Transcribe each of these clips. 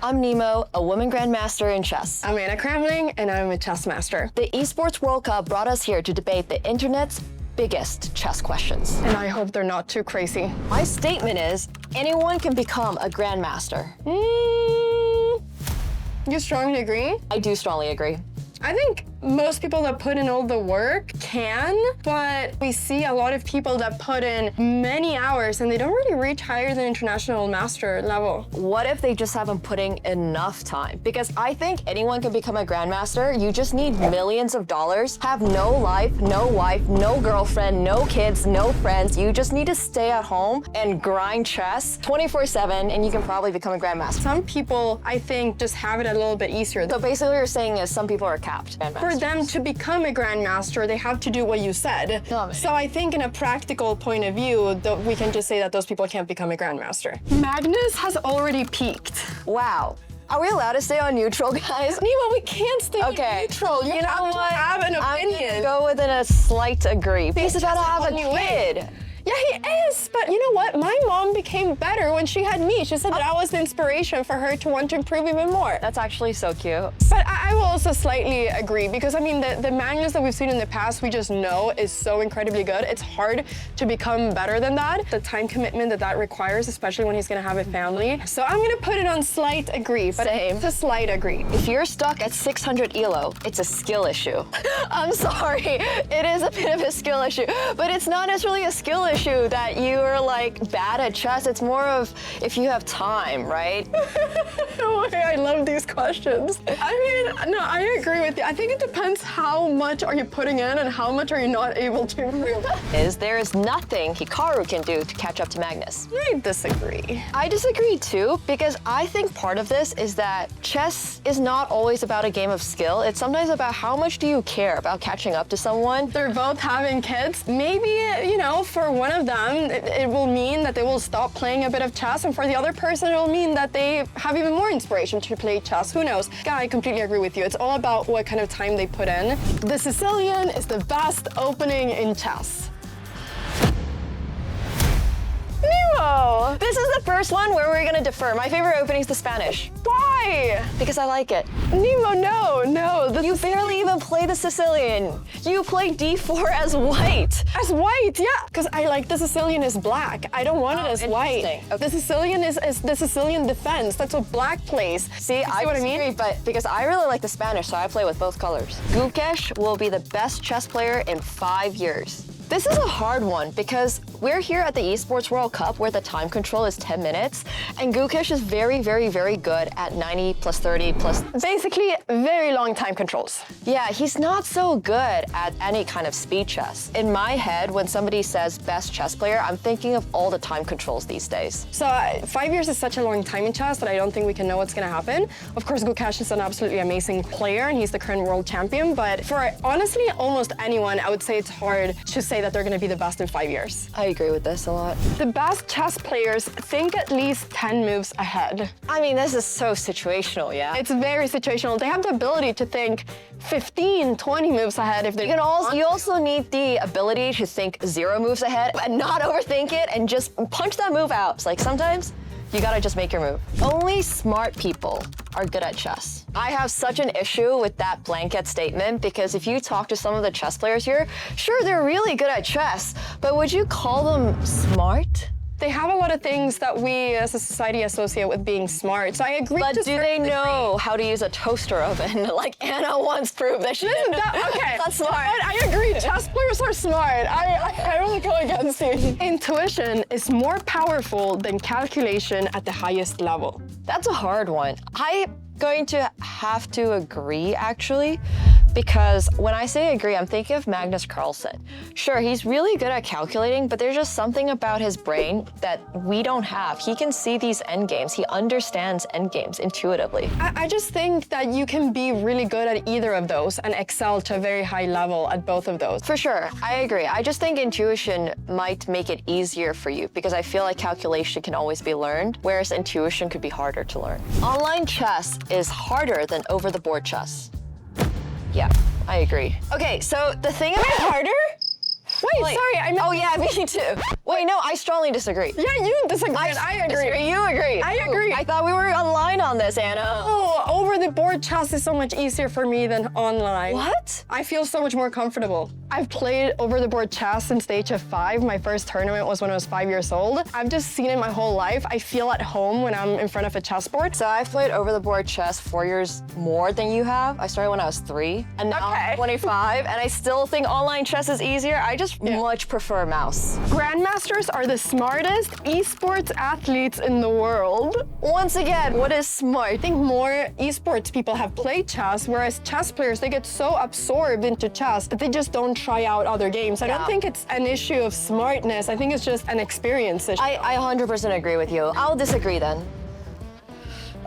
I'm Nemo, a woman grandmaster in chess. I'm Anna Cramling, and I'm a chess master. The Esports World Cup brought us here to debate the internet's biggest chess questions. And I hope they're not too crazy. My statement is, anyone can become a grandmaster. You strongly agree? I do strongly agree. I think most people that put in all the work can, but we see a lot of people that put in many hours and they don't really reach higher than international master level. What if they just haven't putting enough time? Because I think anyone can become a grandmaster. You just need millions of dollars, have no life, no wife, no girlfriend, no kids, no friends. You just need to stay at home and grind chess 24/7 and you can probably become a grandmaster. Some people, I think, just have it a little bit easier. So basically what you're saying is some people are capped. For them to become a grandmaster, they have to do what you said. So I think in a practical point of view, we can just say that those people can't become a grandmaster. Magnus has already peaked. Wow. Are we allowed to stay on neutral, guys? Nemo, we can't stay neutral. You know what? Have an opinion. I'm gonna go within a slight agree. He's about to have a kid. Yeah, he is, but you know what? My mom became better when she had me. She said that I was the inspiration for her to want to improve even more. That's actually so cute. But I will also slightly agree because, I mean, the Magnus that we've seen in the past, we just know is so incredibly good. It's hard to become better than that. The time commitment that requires, especially when he's gonna have a family. So I'm gonna put it on slight agree, but Same. It's a slight agree. If you're stuck at 600 ELO, it's a skill issue. I'm sorry, it is a bit of a skill issue, but it's not necessarily a skill issue that you're like bad at chess. It's more of if you have time, right? I love these questions. I mean, no, I agree with you. I think it depends how much are you putting in and how much are you not able to improve. There is nothing Hikaru can do to catch up to Magnus. I disagree. I disagree too, because I think part of this is that chess is not always about a game of skill. It's sometimes about how much do you care about catching up to someone. They're both having kids. Maybe, you know, for one of them, it will mean that they will stop playing a bit of chess, and for the other person, it will mean that they have even more inspiration to play chess. Who knows? Yeah, I completely agree with you. It's all about what kind of time they put in. The Sicilian is the best opening in chess. Nemo! This is the first one where we're gonna defer. My favorite opening is the Spanish. Why? Because I like it. Nemo, no. You barely even play the Sicilian. You play d4 as white. As white, yeah. Because I like the Sicilian is black. I don't want it as white. Okay. The Sicilian is the Sicilian defense. That's what black plays. See what I mean? But because I really like the Spanish, so I play with both colors. Gukesh will be the best chess player in 5 years. This is a hard one because we're here at the Esports World Cup where the time control is 10 minutes, and Gukesh is very, very, very good at 90 plus 30 plus... Basically, very long time controls. Yeah, he's not so good at any kind of speed chess. In my head, when somebody says best chess player, I'm thinking of all the time controls these days. So 5 years is such a long time in chess that I don't think we can know what's gonna happen. Of course, Gukesh is an absolutely amazing player and he's the current world champion, but for honestly almost anyone, I would say it's hard to say that they're gonna be the best in 5 years. I agree with this a lot. The best chess players think at least 10 moves ahead. I mean, this is so situational, yeah? It's very situational. They have the ability to think 15, 20 moves ahead if they You also need the ability to think 0 moves ahead and not overthink it and just punch that move out. It's like sometimes you gotta just make your move. Only smart people are good at chess. I have such an issue with that blanket statement because if you talk to some of the chess players here, sure, they're really good at chess, but would you call them smart? They have a lot of things that we as a society associate with being smart, so I agree. But do they know how to use a toaster oven? Like Anna once proved that she didn't. Okay, that's smart. I agree, chess players are smart. I really go against you. Intuition is more powerful than calculation at the highest level. That's a hard one. I'm going to have to agree, actually, because when I say agree, I'm thinking of Magnus Carlsen. Sure, he's really good at calculating, but there's just something about his brain that we don't have. He can see these endgames. He understands endgames intuitively. I just think that you can be really good at either of those and excel to a very high level at both of those. For sure, I agree. I just think intuition might make it easier for you because I feel like calculation can always be learned, whereas intuition could be harder to learn. Online chess is harder than over-the-board chess. Yeah, I agree. Okay, so the thing about harder? Wait, sorry, I meant... Oh yeah, me too. Wait, no, I strongly disagree. Yeah, you disagree. I agree. You agree. I agree. I thought we were aligned on this, Anna. Oh, over the board chess is so much easier for me than online. What? I feel so much more comfortable. I've played over the board chess since the age of 5. My first tournament was when I was 5 years old. I've just seen it my whole life. I feel at home when I'm in front of a chessboard. So I've played over the board chess 4 years more than you have. I started when I was 3, and now I'm 25, and I still think online chess is easier. I just much prefer mouse. Grandmasters are the smartest esports athletes in the world. Once again, what is smart? I think more esports people have played chess, whereas chess players, they get so absorbed into chess that they just don't try out other games. I don't think it's an issue of smartness. I think it's just an experience issue. I 100% agree with you. I'll disagree then.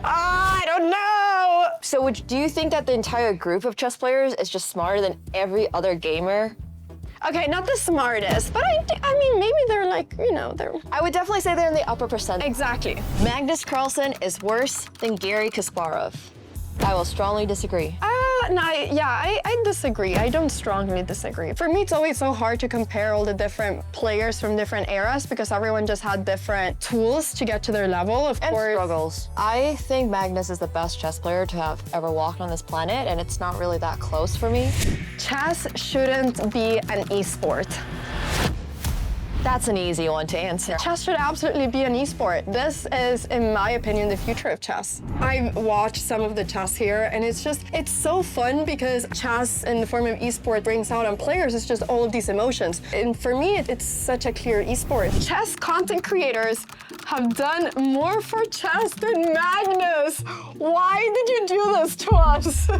I don't know. So do you think that the entire group of chess players is just smarter than every other gamer? Okay, not the smartest, but I mean, maybe they're like, you know, they're... I would definitely say they're in the upper percent. Exactly. Magnus Carlsen is worse than Garry Kasparov. I will strongly disagree. I disagree. I don't strongly disagree. For me, it's always so hard to compare all the different players from different eras because everyone just had different tools to get to their level, of course. Struggles. I think Magnus is the best chess player to have ever walked on this planet, and it's not really that close for me. Chess shouldn't be an esport. That's an easy one to answer. Chess should absolutely be an esport. This is, in my opinion, the future of chess. I've watched some of the chess here, and it's so fun because chess in the form of esport brings out on players is just all of these emotions. And for me, it's such a clear esport. Chess content creators have done more for chess than Magnus. Why did you do this to us?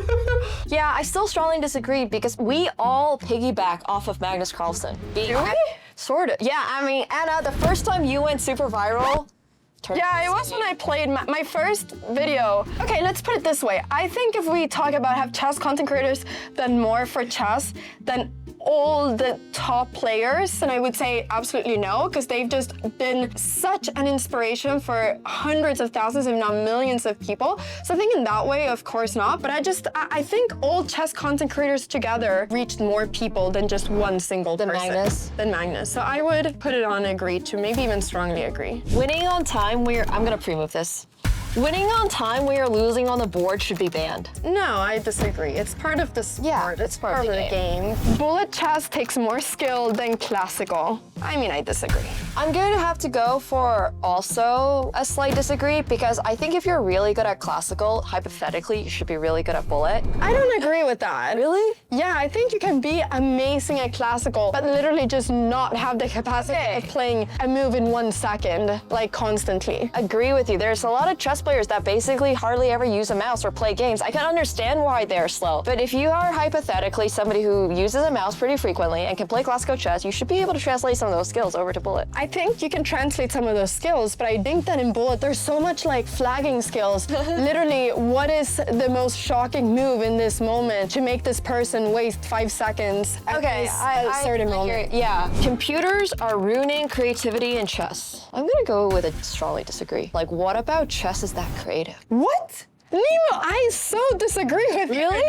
Yeah, I still strongly disagree because we all piggyback off of Magnus Carlsen. Do we? Sort of. Yeah, I mean, Anna, the first time you went super viral... Yeah, it was when I played my first video. Okay, let's put it this way. I think if we talk about have chess content creators done more for chess than all the top players, and I would say absolutely no, because they've just been such an inspiration for hundreds of thousands, if not millions of people. So I think in that way, of course not, but I think all chess content creators together reached more people than just one single person. Than Magnus. So I would put it on agree to maybe even strongly agree. Winning on time I'm gonna pre-move this. Winning on time when you're losing on the board should be banned. No, I disagree. It's part of the sport. Yeah, it's part of the game. Bullet chess takes more skill than classical. I mean, I disagree. I'm going to have to go for also a slight disagree because I think if you're really good at classical, hypothetically, you should be really good at bullet. I don't agree with that. Really? Yeah, I think you can be amazing at classical, but literally just not have the capacity of playing a move in 1 second, like constantly. Agree with you. There's a lot of chess players that basically hardly ever use a mouse or play games. I can understand why they're slow, but if you are hypothetically somebody who uses a mouse pretty frequently and can play classical chess, you should be able to translate some of those skills over to bullet. I think you can translate some of those skills, but I think that in bullet, there's so much like flagging skills. Literally, what is the most shocking move in this moment to make this person waste 5 seconds at a certain moment? Yeah, computers are ruining creativity in chess. I'm gonna go with a strongly disagree. Like, what about chess is that creative? What? Nemo, I so disagree with you. Really?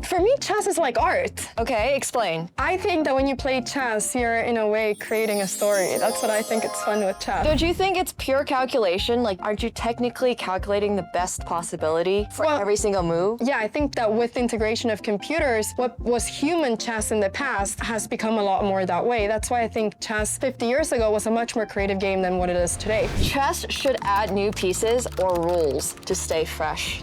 For me, chess is like art. Okay, explain. I think that when you play chess, you're in a way creating a story. That's what I think it's fun with chess. Don't you think it's pure calculation? Like, aren't you technically calculating the best possibility for every single move? Yeah, I think that with the integration of computers, what was human chess in the past has become a lot more that way. That's why I think chess 50 years ago was a much more creative game than what it is today. Chess should add new pieces or rules to stay fresh.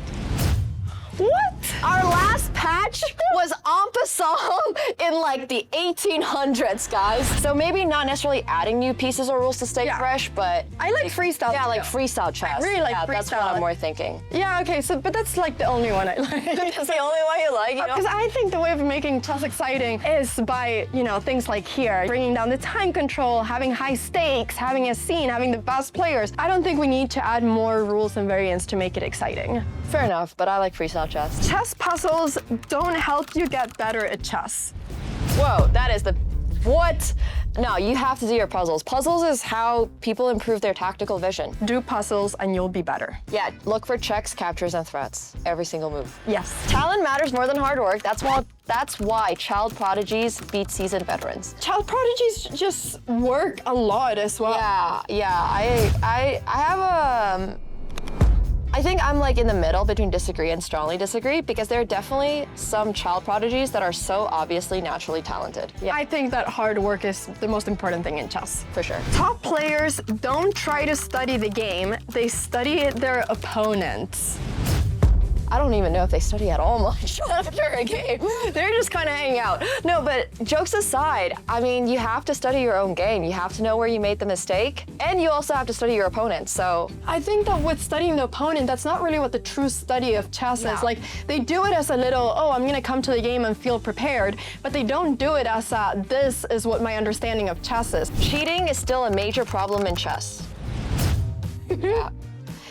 What? Our last patch was en passant in like the 1800s, guys. So maybe not necessarily adding new pieces or rules to stay fresh, but I like freestyle. Yeah, like freestyle chess. I really like freestyle. That's what I'm more thinking. Yeah, okay, but that's like the only one I like. That's the only one you like, you know? Because I think the way of making chess exciting is by, you know, things like here, bringing down the time control, having high stakes, having a scene, having the best players. I don't think we need to add more rules and variants to make it exciting. Fair enough, but I like freestyle chess. Chess puzzles don't help you get better at chess. Whoa, that is the What? No, you have to do your puzzles. Puzzles is how people improve their tactical vision. Do puzzles and you'll be better. Yeah, look for checks, captures, and threats. Every single move. Yes. Talent matters more than hard work. That's why child prodigies beat seasoned veterans. Child prodigies just work a lot as well. Yeah. I have a... I think I'm like in the middle between disagree and strongly disagree because there are definitely some child prodigies that are so obviously naturally talented. Yeah, I think that hard work is the most important thing in chess. for sure. Top players don't try to study the game, they study their opponents. I don't even know if they study at all much after a game. They're just kind of hanging out. No, but jokes aside, I mean, you have to study your own game. You have to know where you made the mistake, and you also have to study your opponent, so. I think that with studying the opponent, that's not really what the true study of chess is. Like, they do it as a little, oh, I'm gonna come to the game and feel prepared, but they don't do it as a, this is what my understanding of chess is. Cheating is still a major problem in chess. Yeah.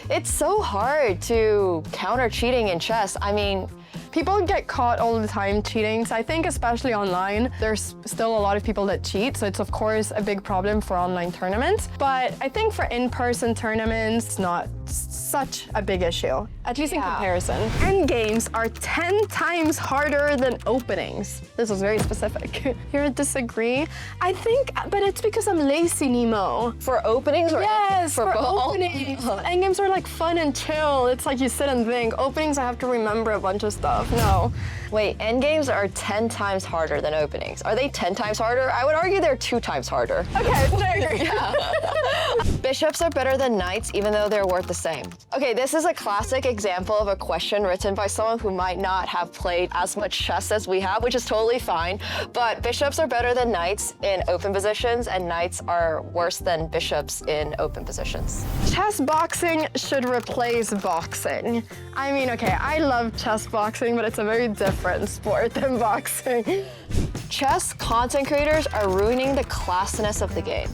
It's so hard to counter cheating in chess. I mean, People get caught all the time cheating, so I think especially online, there's still a lot of people that cheat, so it's of course a big problem for online tournaments. But I think for in-person tournaments, it's not such a big issue, at least in comparison. Endgames are 10 times harder than openings. This was very specific. You disagree? I think, but it's because I'm lazy, Nemo. For openings or Yes, for both? openings. Endgames are like fun and chill. It's like you sit and think. Openings, I have to remember a bunch of stuff. No. Wait, endgames are 10 times harder than openings. Are they 10 times harder? I would argue they're 2 times harder. Okay, I agree. Yeah. Bishops are better than knights, even though they're worth the same. Okay, this is a classic example of a question written by someone who might not have played as much chess as we have, which is totally fine. But bishops are better than knights in open positions, and knights are worse than bishops in open positions. Chess boxing should replace boxing. I mean, okay, I love chess boxing, but it's a very different sport than boxing. Chess content creators are ruining the classiness of the game.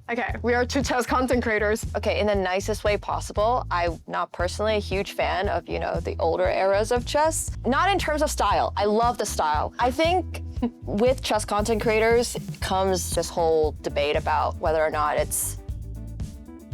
Okay, we are 2 chess content creators. Okay, in the nicest way possible. I'm not personally a huge fan of, you know, the older eras of chess. Not in terms of style. I love the style. I think with chess content creators comes this whole debate about whether or not it's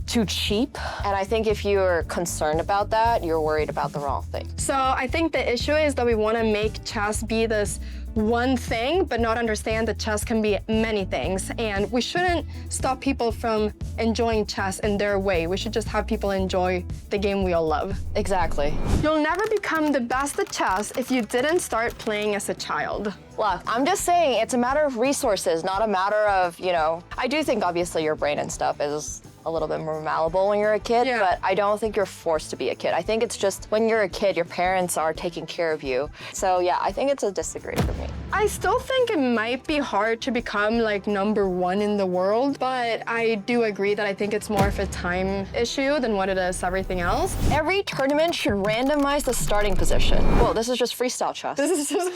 too cheap. And I think if you're concerned about that, you're worried about the wrong thing. So I think the issue is that we want to make chess be this one thing, but not understand that chess can be many things. And we shouldn't stop people from enjoying chess in their way. We should just have people enjoy the game we all love. Exactly. You'll never become the best at chess if you didn't start playing as a child. Look, I'm just saying it's a matter of resources, not a matter of, you know, I do think obviously your brain and stuff is a little bit more malleable when you're a kid, but I don't think you're forced to be a kid. I think it's just when you're a kid, your parents are taking care of you. So yeah, I think it's a disagree for me. I still think it might be hard to become like #1 in the world, but I do agree that I think it's more of a time issue than what it is everything else. Every tournament should randomize the starting position. Whoa, this is just freestyle chess. This is just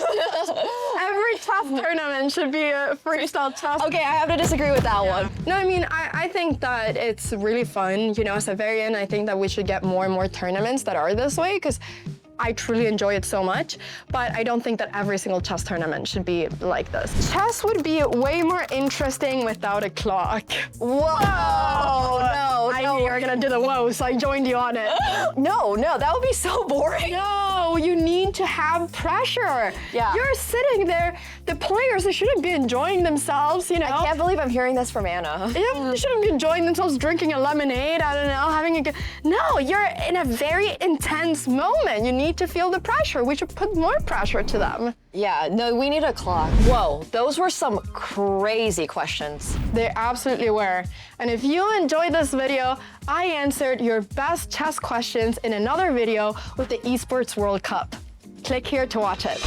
every chess tournament should be a freestyle chess. Okay, I have to disagree with that one. No, I mean, I think that it's really fun. You know, as a variant, I think that we should get more and more tournaments that are this way, because I truly enjoy it so much, but I don't think that every single chess tournament should be like this. Chess would be way more interesting without a clock. Whoa, no. I knew you were gonna do the whoa, so I joined you on it. No, that would be so boring. No, you need to have pressure. Yeah. You're sitting there, the players, they shouldn't be enjoying themselves, you know? I can't believe I'm hearing this from Anna. Yeah, they shouldn't be enjoying themselves drinking a lemonade, I don't know, having a good... No, you're in a very intense moment. You need to feel the pressure. We should put more pressure to them. Yeah, no, we need a clock. Whoa, those were some crazy questions. They absolutely were. And if you enjoyed this video, I answered your best chess questions in another video with the Esports World Cup. Click here to watch it.